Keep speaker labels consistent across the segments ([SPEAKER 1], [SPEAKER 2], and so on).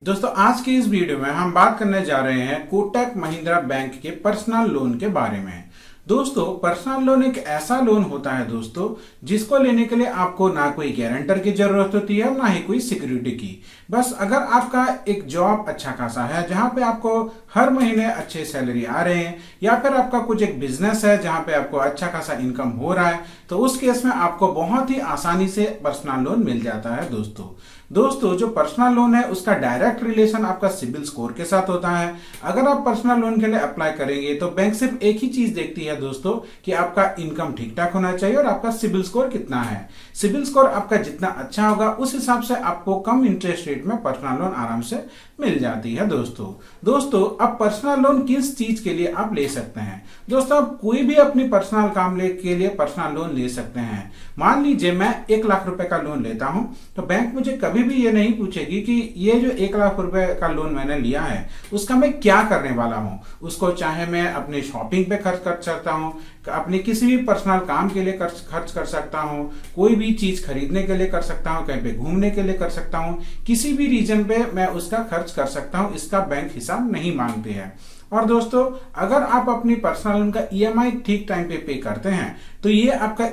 [SPEAKER 1] दोस्तों आज की इस वीडियो में हम बात करने जा रहे हैं कोटक महिंद्रा बैंक के पर्सनल लोन के बारे में। दोस्तों पर्सनल लोन एक ऐसा लोन होता है दोस्तों जिसको लेने के लिए आपको ना कोई गारंटर की जरूरत होती है ना ही कोई सिक्योरिटी की। बस अगर आपका एक जॉब अच्छा खासा है जहां पे आपको हर महीने अच्छे सैलरी आ रहे हैं या फिर आपका कुछ एक बिजनेस है जहां पे आपको अच्छा खासा इनकम हो रहा है तो उस केस में आपको बहुत ही आसानी से पर्सनल लोन मिल जाता है। दोस्तों जो पर्सनल लोन है उसका डायरेक्ट रिलेशन आपका सिबिल स्कोर के साथ होता है। अगर आप पर्सनल लोन के लिए अप्लाई करेंगे तो बैंक सिर्फ एक ही चीज देखती है दोस्तों कि आपका इनकम ठीक ठाक होना चाहिए और आपका सिबिल स्कोर कितना है। सिबिल स्कोर आपका जितना अच्छा होगा उस हिसाब से आपको कम इंटरेस्ट रेट में पर्सनल लोन आराम से मिल जाती है। दोस्तों अब पर्सनल लोन किस चीज के लिए आप ले सकते हैं? दोस्तों आप कोई भी अपनी पर्सनल काम के लिए पर्सनल लोन ले सकते हैं। मान लीजिए मैं 1 लाख रुपए का लोन लेता हूं तो बैंक मुझे कभी भी ये नहीं पूछेगी कि ये जो 1 लाख रुपए का लोन मैंने लिया है उसका मैं क्या करने वाला हूं। उसको चाहे मैं अपनी शॉपिंग पे खर्च कर सकता हूं, अपने किसी भी पर्सनल काम के लिए खर्च कर सकता हूं, कोई भी चीज खरीदने के लिए कर सकता हूं, कहीं पे घूमने के लिए कर सकता हूं, किसी भी रीजन पे मैं उसका खर्च कर सकता हूं। इसका बैंक हिसाब नहीं मांगते हैं। और दोस्तों अगर आप अपनी पर्सनल लोन का ईएमआई ठीक टाइम पे करते हैं तो ये आपका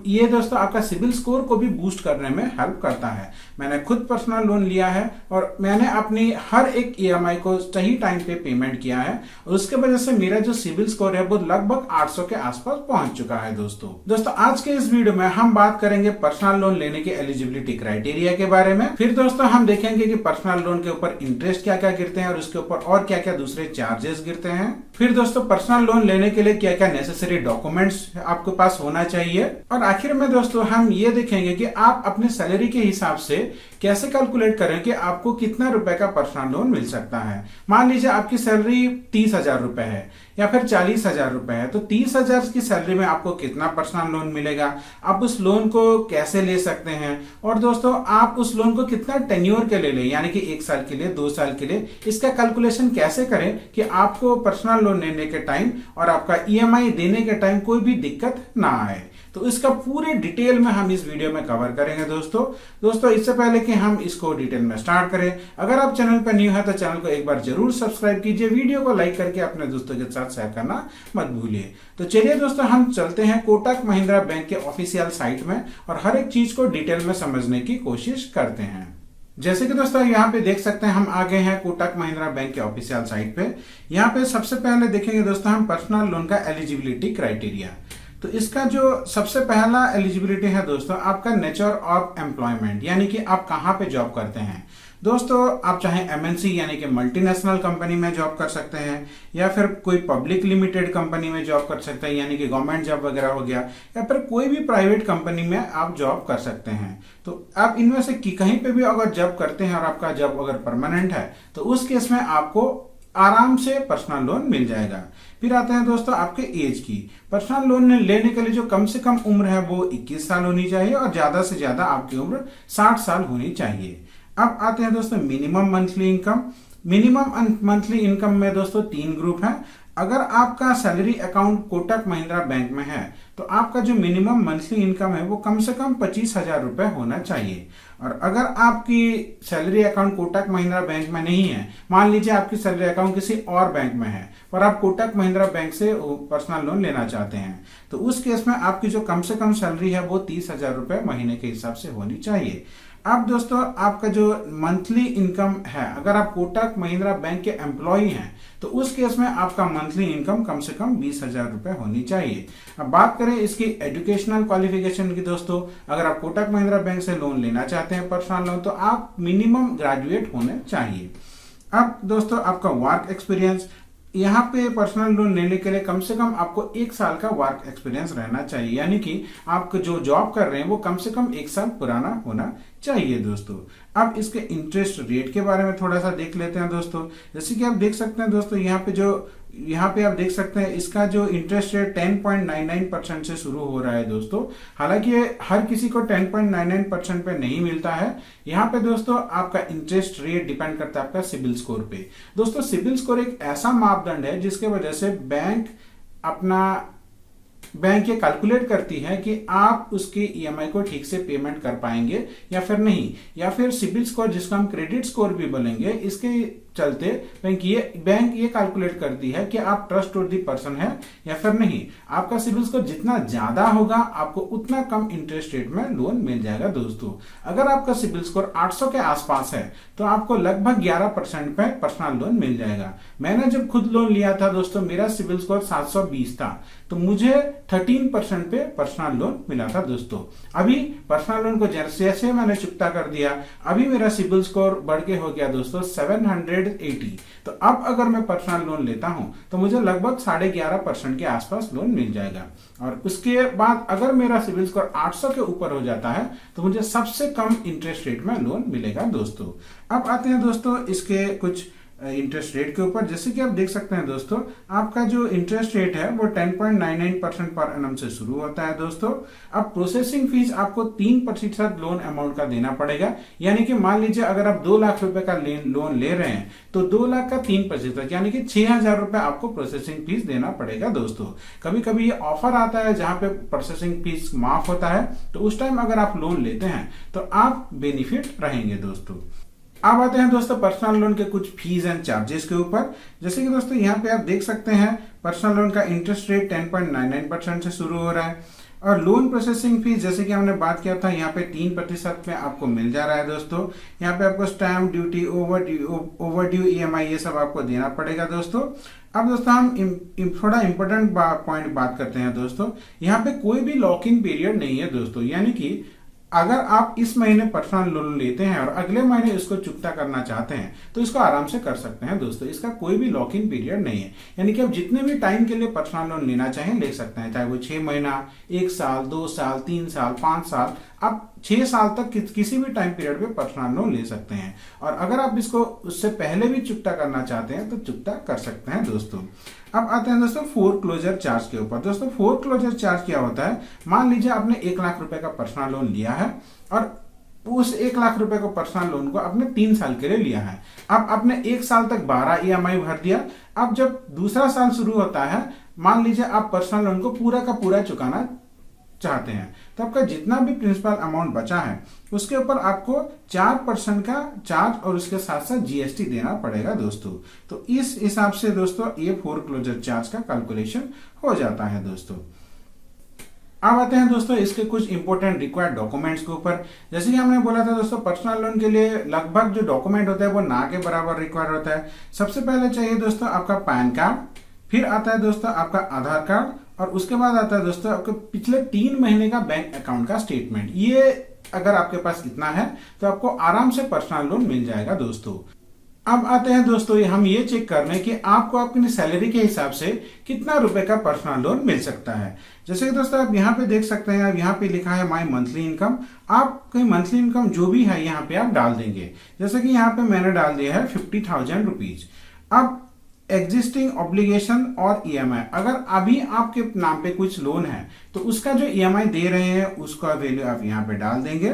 [SPEAKER 1] ये दोस्तों आपका सिबिल स्कोर को भी बूस्ट करने में हेल्प करता है। मैंने खुद पर्सनल लोन लिया है और मैंने अपनी हर एक ईएमआई को सही टाइम पे पेमेंट किया है और उसके वजह से मेरा जो सिबिल स्कोर है वो लगभग 800 के आसपास पहुंच चुका है। दोस्तों आज के इस वीडियो में हम बात करेंगे पर्सनल लोन लेने के एलिजिबिलिटी क्राइटेरिया के बारे में। फिर दोस्तों हम देखेंगे कि पर्सनल लोन के ऊपर इंटरेस्ट क्या क्या गिरते हैं और उसके ऊपर और क्या क्या दूसरे चार्जेस गिरते हैं। फिर दोस्तों पर्सनल लोन लेने के लिए क्या क्या नेसेसरी डॉक्यूमेंट्स आपके पास होना चाहिए। और आखिर में दोस्तों हम ये देखेंगे कि आप अपने सैलरी के हिसाब से कैसे कैलकुलेट करें कि आपको कितना रुपए का पर्सनल लोन मिल सकता है। मान लीजिए आपकी सैलरी 30,000 रुपए है या फिर 40,000 रुपए है तो 30,000 की सैलरी में आपको कितना पर्सनल लोन मिलेगा, आप उस लोन को कैसे ले सकते हैं और दोस्तों आप उस लोन को कितना टेन्योर के लिए लें यानी कि 1 साल के लिए 2 साल के लिए, इसका कैलकुलेशन कैसे करें कि आपको पर्सनल लोन लेने के टाइम और आपका ईएमआई देने के टाइम कोई भी दिक्कत ना आए। तो इसका पूरे डिटेल में हम इस वीडियो में कवर करेंगे। दोस्तों इससे पहले कि हम इसको डिटेल में स्टार्ट करें, अगर आप चैनल पर न्यू है तो चैनल को एक बार जरूर सब्सक्राइब कीजिए, वीडियो को लाइक करके अपने दोस्तों के साथ शेयर करना मत भूलिए। तो चलिए दोस्तों हम चलते हैं कोटक महिंद्रा बैंक के ऑफिशियल साइट में और हर एक चीज को डिटेल में समझने की कोशिश करते हैं। जैसे कि दोस्तों यहाँ पे देख सकते हैं हम आ गए हैं कोटक महिंद्रा बैंक के ऑफिशियल साइट पे। यहाँ पे सबसे पहले देखेंगे दोस्तों हम पर्सनल लोन का एलिजिबिलिटी क्राइटेरिया। तो इसका जो सबसे पहला एलिजिबिलिटी है दोस्तों आपका नेचर ऑफ एम्प्लॉयमेंट यानी कि आप कहाँ पे जॉब करते हैं। दोस्तों आप चाहे एमएनसी यानी कि मल्टीनेशनल कंपनी में जॉब कर सकते हैं या फिर कोई पब्लिक लिमिटेड कंपनी में जॉब कर सकते हैं यानी कि गवर्नमेंट जॉब वगैरह हो गया, या फिर कोई भी प्राइवेट कंपनी में आप जॉब कर सकते हैं। तो आप इनमें से कहीं पे भी अगर जॉब करते हैं और आपका जॉब अगर परमानेंट है तो उस केस में आपको आराम से पर्सनल लोन मिल जाएगा। फिर आते हैं दोस्तों आपके एज की। पर्सनल लोन लेने के लिए जो कम से कम उम्र है वो 21 साल होनी चाहिए और ज्यादा से ज्यादा आपकी उम्र 60 साल होनी चाहिए। अब आते हैं दोस्तों minimum monthly income. Minimum monthly income में दोस्तों 3 ग्रुप है। अगर आपका salary account Kotak Mahindra bank में है तो आपका जो मिनिमम मंथली इनकम है वो कम से कम 25,000 रुपए होना चाहिए। और अगर आपकी salary account Kotak Mahindra bank में नहीं है, मान लीजिए आपकी सैलरी अकाउंट किसी और बैंक में है और आप कोटक महिंद्रा बैंक से पर्सनल लोन लेना चाहते हैं तो उस केस में आपकी जो कम से कम सैलरी है वो 30,000 रुपए महीने के हिसाब से होनी चाहिए। अब दोस्तों आपका जो मंथली इनकम है, अगर आप कोटक महिंद्रा बैंक के एम्प्लॉई हैं तो उस केस में आपका मंथली इनकम कम से कम 20,000 रुपए होनी चाहिए। अब बात करें इसकी एजुकेशनल क्वालिफिकेशन की दोस्तों, अगर आप कोटक महिंद्रा बैंक से लोन लेना चाहते हैं पर्सनल लोन तो आप मिनिमम ग्रेजुएट होने चाहिए। अब दोस्तों आपका वर्क एक्सपीरियंस, यहाँ पे पर्सनल लोन लेने के लिए कम से कम आपको 1 साल का वर्क एक्सपीरियंस रहना चाहिए यानी कि आप जो जॉब कर रहे हैं वो कम से कम 1 साल पुराना होना चाहिए। दोस्तों अब इसके इंटरेस्ट रेट के बारे में थोड़ा सा देख लेते हैं दोस्तों। जैसे कि आप देख सकते हैं दोस्तों यहाँ पे आप देख सकते हैं इसका जो इंटरेस्ट रेट 10.99% से शुरू हो रहा है दोस्तों। हालांकि हर किसी को 10.99% पे नहीं मिलता है। यहाँ पे दोस्तों आपका इंटरेस्ट रेट डिपेंड करता है आपका सिबिल स्कोर पे। दोस्तों सिबिल स्कोर एक ऐसा मापदंड है जिसके वजह से बैंक अपना बैंक ये कैलकुलेट करती है कि आप उसके ईएमआई को ठीक से पेमेंट कर पाएंगे या फिर नहीं, या फिर सिबिल स्कोर जिसको हम क्रेडिट स्कोर भी बोलेंगे, इसके चलते बैंक ये कैलकुलेट करती है कि आप ट्रस्टवर्दी पर्सन है या फिर नहीं। आपका सिबिल स्कोर जितना ज्यादा होगा आपको उतना कम इंटरेस्ट रेट में लोन मिल जाएगा दोस्तों। अगर आपका सिबिल स्कोर 800 के आसपास है तो आपको लगभग 11% पे पर्सनल लोन मिल जाएगा। मैंने जब खुद लोन लिया था दोस्तों, मेरा सिबिल स्कोर 720 था, तो मुझे 13% पे पर्सनल लोन मिला था दोस्तों। अभी पर्सनल लोन को जैसे मैंने चुकता कर दिया, अभी मेरा सिबिल स्कोर बढ़ के हो गया दोस्तों 780। तो अब अगर मैं पर्सनल लोन लेता हूं तो मुझे लगभग 11.5% के आसपास लोन मिल जाएगा। और उसके बाद अगर मेरा सिबिल स्कोर 800 के ऊपर हो जाता है तो मुझे सबसे कम इंटरेस्ट रेट में लोन मिलेगा दोस्तों। अब आते हैं दोस्तों इसके कुछ इंटरेस्ट रेट के ऊपर। जैसे कि आप देख सकते हैं दोस्तों, आपका जो इंटरेस्ट रेट है वो 10.99% पर एनम से शुरू होता है दोस्तों। अब प्रोसेसिंग फीस आपको 3% लोन अमाउंट का देना पड़ेगा, यानी कि मान लीजिए अगर आप 2 लाख रुपए का लोन ले रहे हैं तो 2 लाख का 3% यानी कि 6,000 रुपए आपको प्रोसेसिंग फीस देना पड़ेगा दोस्तों। कभी कभी ये ऑफर आता है जहां पे प्रोसेसिंग फीस माफ होता है, तो उस टाइम अगर आप लोन लेते हैं तो आप बेनिफिट रहेंगे दोस्तों। अब आते हैं दोस्तों पर्सनल लोन के कुछ फीस एंड चार्जेस के ऊपर। जैसे कि दोस्तों यहाँ पे आप देख सकते हैं पर्सनल लोन का इंटरेस्ट रेट 10.99% से शुरू हो रहा है, और लोन प्रोसेसिंग फीस जैसे कि हमने बात किया था यहाँ पे 3% में आपको मिल जा रहा है दोस्तों। यहाँ पे आपको स्टैम्प ड्यूटी, ओवरड्यू ईएमआई ये सब आपको देना पड़ेगा दोस्तों। अब दोस्तों हम थोड़ा इंपॉर्टेंट पॉइंट बात करते हैं दोस्तों। यहाँ पे कोई भी लॉक इन पीरियड नहीं है दोस्तों, यानी कि अगर आप इस महीने पर्सनल लोन लेते हैं और अगले महीने इसको चुकता करना चाहते हैं तो इसको आराम से कर सकते हैं दोस्तों। इसका कोई भी लॉक इन पीरियड नहीं है, यानी कि आप जितने भी टाइम के लिए पर्सनल लोन लेना चाहें ले सकते हैं, चाहे वो 6 महीना, 1 साल, 2 साल, 3 साल, 5 साल, आप 6 साल तक किसी भी टाइम पीरियड पे पर्सनल लोन ले सकते हैं। और अगर आप इसको उससे पहले भी चुकता करना चाहते हैं तो चुकता कर सकते हैं दोस्तों। अब आते हैं दोस्तों फोरक्लोजर चार्ज के ऊपर। दोस्तों फोरक्लोजर चार्ज क्या होता है, मान लीजिए आपने 1 लाख रुपए का पर्सनल लोन लिया है और उस 1 लाख रुपए को पर्सनल लोन को आपने 3 साल के लिए लिया है। अब आपने 1 साल तक 12 ईएमआई भर दिया। अब जब दूसरा साल शुरू होता है, मान लीजिए आप पर्सनल लोन को पूरा का पूरा चुकाना चाहते हैं, तो आपका जितना भी प्रिंसिपल अमाउंट बचा है उसके ऊपर आपको 4% का चार्ज और उसके साथ साथ जीएसटी देना पड़ेगा दोस्तों। तो इस हिसाब से दोस्तों ये फोरक्लोजर चार्ज का कैलकुलेशन हो जाता है दोस्तों। अब आते हैं दोस्तों इसके कुछ इंपॉर्टेंट रिक्वायर्ड डॉक्यूमेंट्स के ऊपर। जैसे कि हमने बोला था दोस्तों, पर्सनल लोन के लिए लगभग जो डॉक्यूमेंट होता है वो ना के बराबर रिक्वायर्ड होता है। सबसे पहले चाहिए दोस्तों आपका पैन कार्ड, फिर आता है दोस्तों आपका आधार कार्ड, और उसके बाद आता है दोस्तों आपके पिछले 3 महीने का बैंक अकाउंट का स्टेटमेंट। ये अगर आपके पास इतना है तो आपको आराम से पर्सनल लोन मिल जाएगा दोस्तों। अब आते हैं दोस्तों हम ये चेक करने कि आपको अपनी सैलरी के हिसाब से कितना रुपए का पर्सनल लोन मिल सकता है। जैसे कि दोस्तों आप यहाँ पे देख सकते हैं, अब यहाँ पे लिखा है माई मंथली इनकम। आपकी मंथली इनकम जो भी है यहाँ पे आप डाल देंगे। जैसे कि यहाँ पे मैंने डाल दिया है 50,000 रुपीज। अब एग्जिस्टिंग ऑब्लिगेशन और ईएमआई, अगर अभी आपके नाम पे कुछ लोन है तो उसका जो ईएमआई दे रहे हैं उसका वैल्यू आप यहाँ पे डाल देंगे।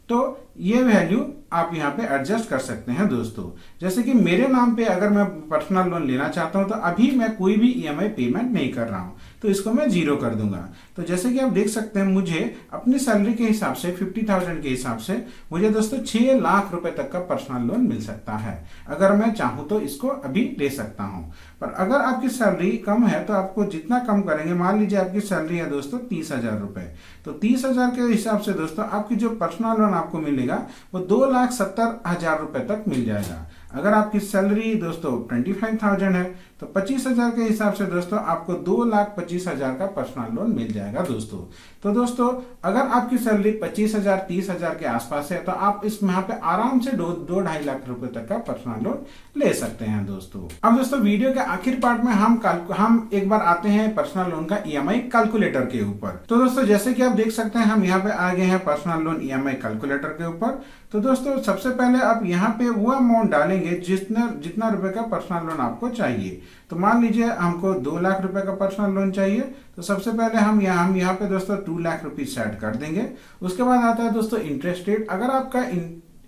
[SPEAKER 1] तो ये वैल्यू आप यहाँ पे एडजस्ट कर सकते हैं दोस्तों। जैसे कि मेरे नाम पे अगर मैं पर्सनल लोन लेना चाहता हूं तो अभी मैं कोई भी ईएमआई पेमेंट नहीं कर रहा हूं, तो इसको मैं 0 कर दूंगा। तो जैसे कि आप देख सकते हैं मुझे अपनी सैलरी के हिसाब से 50,000 के हिसाब से मुझे दोस्तों 6 लाख रुपए तक का पर्सनल लोन मिल सकता है। अगर मैं चाहूं तो इसको अभी ले सकता हूं। पर अगर आपकी सैलरी कम है तो आपको जितना कम करेंगे, मान लीजिए आपकी सैलरी है दोस्तों 30,000 रुपए, तो 30,000 के हिसाब से दोस्तों आपकी जो पर्सनल लोन आपको मिलेगा वो 2,70,000 रुपए तक मिल जाएगा। अगर आपकी सैलरी दोस्तों 25,000 है तो 25,000 के हिसाब से दोस्तों आपको 2,25,000 का पर्सनल लोन मिल जाएगा दोस्तों। तो दोस्तों अगर आपकी सैलरी 25,000 30,000 के आसपास है तो आप इस यहाँ पे आराम से 2-2.5 लाख रुपए तक का पर्सनल लोन ले सकते हैं दोस्तों। अब दोस्तों वीडियो के आखिर पार्ट में हम एक बार आते हैं पर्सनल लोन का ईएमआई कैलकुलेटर के ऊपर। तो दोस्तों जैसे कि आप देख सकते हैं हम यहाँ पे आ गए हैं पर्सनल लोन ईएमआई कैलकुलेटर के ऊपर। तो दोस्तों सबसे पहले आप यहाँ पे वो अमाउंट डालेंगे जितना रुपए का पर्सनल लोन आपको चाहिए। तो मान लीजिए हमको 2 लाख रुपए का पर्सनल लोन चाहिए, तो सबसे पहले हम यहाँ पे दोस्तों 2 लाख रुपीज सेट कर देंगे। उसके बाद आता है दोस्तों इंटरेस्ट रेट। अगर आपका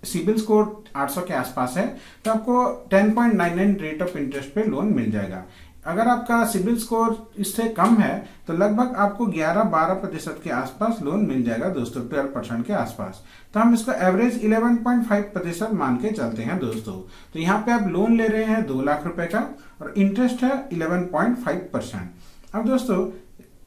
[SPEAKER 1] सिबिल स्कोर 800 के आसपास है तो आपको 10.99 रेट ऑफ इंटरेस्ट पे लोन मिल जाएगा। अगर आपका सिबिल स्कोर इससे कम है तो लगभग आपको 11-12% के आसपास लोन मिल जाएगा दोस्तों, 12% के आसपास। तो हम इसको एवरेज 11.5% मान के चलते हैं दोस्तों। तो यहाँ पे आप लोन ले रहे हैं 2 लाख रुपए का और इंटरेस्ट है 11.5%। अब दोस्तों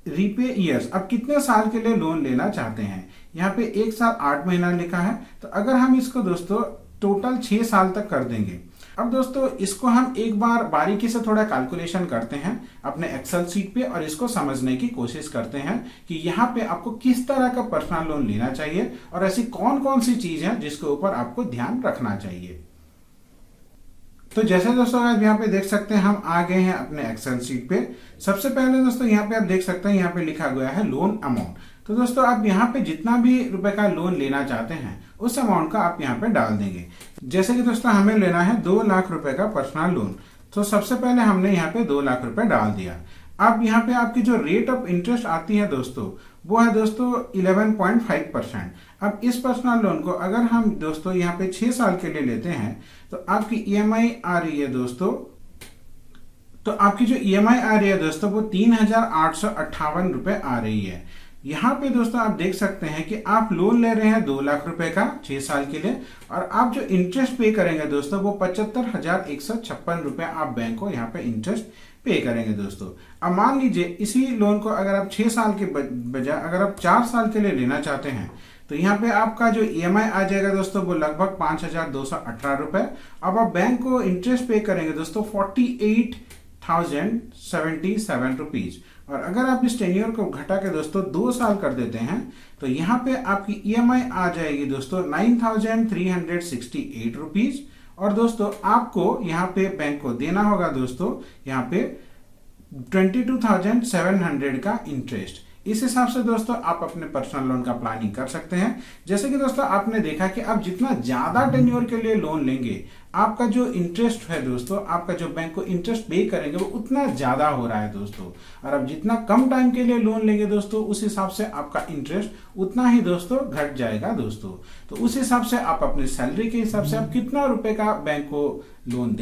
[SPEAKER 1] रीपे ईयर्स, अब कितने साल के लिए लोन लेना चाहते हैं, यहाँ पे 1 साल 8 महीना लिखा है। तो अगर हम इसको दोस्तों टोटल 6 साल तक कर देंगे। अब दोस्तों इसको हम एक बार बारीकी से थोड़ा कैलकुलेशन करते हैं अपने एक्सेल शीट पे और इसको समझने की कोशिश करते हैं कि यहाँ पे आपको किस तरह का पर्सनल लोन लेना चाहिए और ऐसी कौन कौन सी चीज है जिसके ऊपर आपको ध्यान रखना चाहिए। तो जैसे दोस्तों आप यहाँ पे देख सकते हैं हम आ गए हैं अपने एक्सेल शीट पे। सबसे पहले दोस्तों यहाँ पे आप देख सकते हैं यहाँ पे लिखा गया है लोन अमाउंट। तो दोस्तों आप यहाँ पे जितना भी रुपए का लोन लेना चाहते हैं उस अमाउंट का आप यहाँ पे डाल देंगे। जैसे कि दोस्तों हमें लेना है 2 लाख रुपए का पर्सनल लोन, तो सबसे पहले हमने यहाँ पे 2 लाख रुपए डाल दिया। अब यहाँ पे आपकी जो रेट ऑफ इंटरेस्ट आती है दोस्तों वो है दोस्तों 11.5%। अब इस पर्सनल लोन को अगर हम दोस्तों यहाँ पे 6 साल के लिए लेते हैं तो आपकी ईएमआई आ रही है दोस्तों, तो आपकी जो ईएमआई आ रही है दोस्तों वो 3,858 रुपए आ रही है। यहाँ पे दोस्तों आप देख सकते हैं कि आप लोन ले रहे हैं 2 लाख रुपए का 6 साल के लिए और आप जो इंटरेस्ट पे करेंगे दोस्तों वो 75,156 रुपए आप बैंक को यहाँ पे इंटरेस्ट पे करेंगे दोस्तों। अब मान लीजिए इसी लोन को अगर आप 6 साल के बजाय अगर आप 4 साल के लिए लेना चाहते हैं तो यहाँ पे आपका जो ईएमआई आ जाएगा दोस्तों वो लगभग 5,218 रुपए। अब आप बैंक को इंटरेस्ट पे करेंगे दोस्तों 48,077 रुपीज। और अगर आप इस टेन्योर को घटा के दोस्तों 2 साल कर देते हैं तो यहाँ पे आपकी ईएमआई आ जाएगी दोस्तों 9,368 रुपीज। और दोस्तों आपको यहाँ पे बैंक को देना होगा दोस्तों यहाँ पे 22,700 का इंटरेस्ट। इस हिसाब से दोस्तों आप अपने पर्सनल लोन का प्लानिंग कर सकते हैं। जैसे कि दोस्तों आपने देखा कि आप जितना ज्यादा टेन्योर के लिए लोन लेंगे आपका जो इंटरेस्ट है दोस्तों, आपका जो बैंक को इंटरेस्ट पे करेंगे वो उतना ज्यादा हो रहा है दोस्तों। और अब जितना कम टाइम के लिए लोन लेंगे दोस्तों उस हिसाब से आपका इंटरेस्ट उतना ही दोस्तों घट जाएगा दोस्तों। तो उस हिसाब से आप अपनी सैलरी के हिसाब से आप कितना रुपए का बैंक को लोन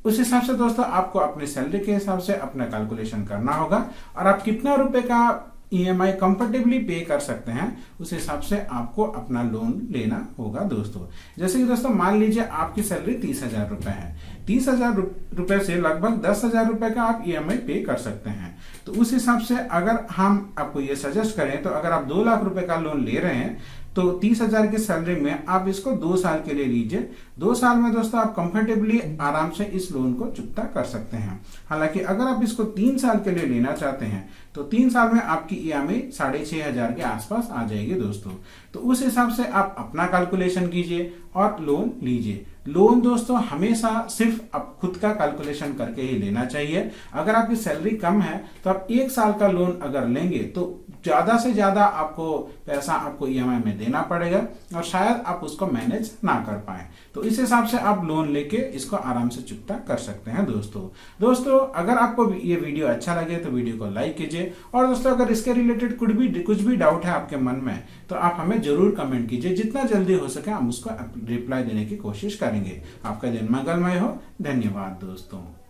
[SPEAKER 1] उस हिसाब से दोस्तों आपको अपनी सैलरी के हिसाब से अपना कैलकुलेशन करना होगा और आप कितना रुपए का ईएमआई कंफर्टेबली पे कर सकते हैं उस हिसाब से आपको अपना लोन लेना होगा दोस्तों। जैसे कि दोस्तों मान लीजिए आपकी सैलरी 30,000 रुपए है, 30,000 रुपए से लगभग 10,000 रुपए का आप ईएमआई पे कर सकते हैं। तो उस हिसाब से अगर हम आपको ये सजेस्ट करें तो अगर आप 2 लाख रुपए का लोन ले रहे हैं तो 30,000 की सैलरी में आप इसको 2 साल के लिए लीजिए। 2 साल में दोस्तों आप कंफर्टेबली आराम से इस लोन को चुकता कर सकते हैं। हालांकि अगर आप इसको 3 साल के लिए लेना चाहते हैं तो 3 साल में आपकी ईएमआई 6,500 के आसपास आ जाएगी दोस्तों। तो उस हिसाब से आप अपना कैलकुलेशन कीजिए और लोन लीजिए। लोन दोस्तों हमेशा सिर्फ आप खुद का कैलकुलेशन करके ही लेना चाहिए। अगर आपकी सैलरी कम है तो आप 1 साल का लोन अगर लेंगे तो ज्यादा से ज्यादा आपको पैसा आपको ईएमआई में देना पड़ेगा और शायद आप उसको मैनेज ना कर पाए। तो इस हिसाब से आप लोन लेके इसको आराम से चुकता कर सकते हैं दोस्तों अगर आपको ये वीडियो अच्छा लगे तो वीडियो को लाइक कीजिए और दोस्तों अगर इसके रिलेटेड कुछ भी डाउट है आपके मन में तो आप हमें जरूर कमेंट कीजिए। जितना जल्दी हो सके हम उसको रिप्लाई देने की कोशिश करेंगे। आपका दिन मंगलमय हो। धन्यवाद दोस्तों।